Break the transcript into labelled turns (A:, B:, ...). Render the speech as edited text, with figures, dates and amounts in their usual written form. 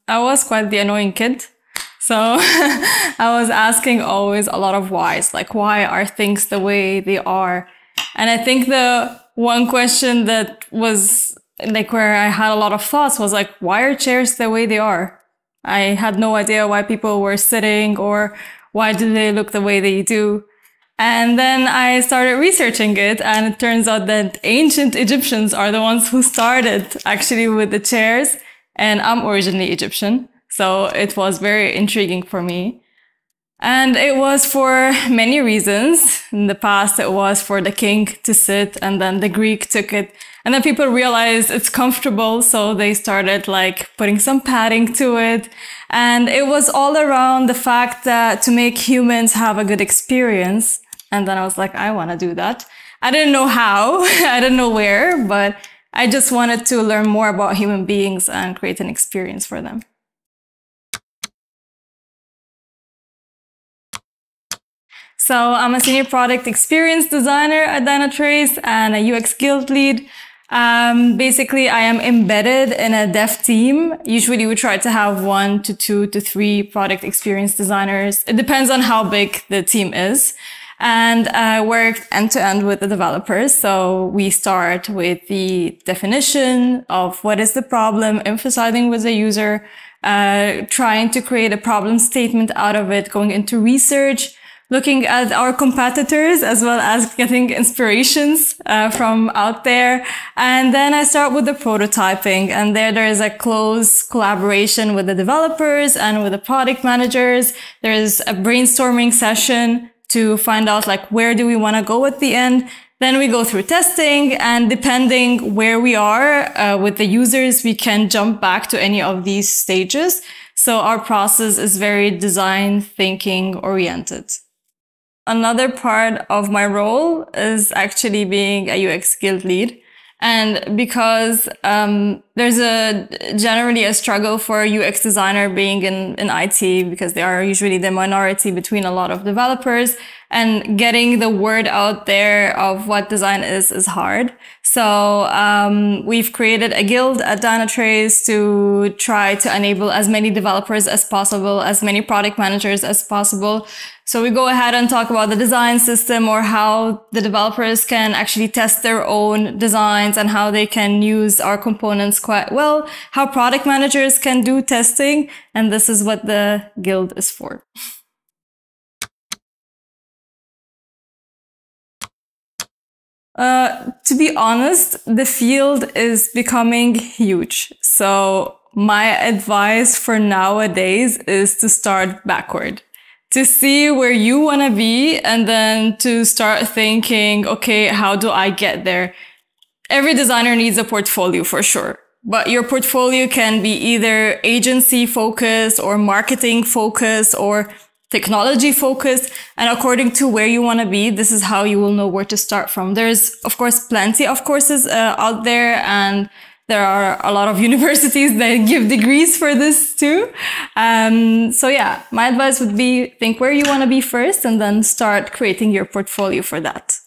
A: I was quite the annoying kid. So I was asking always a lot of whys, like why are things the way they are? And I think the one question that was like where I had a lot of thoughts was like, why are chairs the way they are? I had no idea why people were sitting or why do they look the way they do. And then I started researching it, and it turns out that ancient Egyptians are the ones who started actually with the chairs. And I'm originally Egyptian, so it was very intriguing for me. And it was for many reasons. In the past, it was for the king to sit, and then the Greek took it. And then people realized it's comfortable, so they started like putting some padding to it. And it was all around the fact that to make humans have a good experience. And then I was like, I want to do that. I didn't know how, I didn't know where, but I just wanted to learn more about human beings and create an experience for them. So I'm a senior product experience designer at Dynatrace and a UX guild lead. Basically, I am embedded in a dev team. Usually we try to have 1 to 2 to 3 product experience designers. It depends on how big the team is. And I work end to end with the developers. So we start with the definition of what is the problem, emphasizing with the user, trying to create a problem statement out of it, going into research, looking at our competitors as well as getting inspirations from out there. And then I start with the prototyping, and there is a close collaboration with the developers and with the product managers. There is a brainstorming session to find out like where do we want to go at the end. Then we go through testing, and depending where we are with the users, we can jump back to any of these stages. So our process is very design thinking oriented. Another part of my role is actually being a UX guild lead. And because there's generally a struggle for a UX designer being in IT, because they are usually the minority between a lot of developers, and getting the word out there of what design is hard. So we've created a guild at Dynatrace to try to enable as many developers as possible, as many product managers as possible. So we go ahead and talk about the design system, or how the developers can actually test their own designs and how they can use our components quite well, how product managers can do testing. And this is what the guild is for. To be honest, the field is becoming huge. So my advice for nowadays is to start backward, to see where you want to be, and then to start thinking, okay, how do I get there? Every designer needs a portfolio for sure, but your portfolio can be either agency focused or marketing focused or technology focused. And according to where you want to be, this is how you will know where to start from. There's, of course, plenty of courses out there, and there are a lot of universities that give degrees for this too. So yeah, my advice would be think where you want to be first, and then start creating your portfolio for that.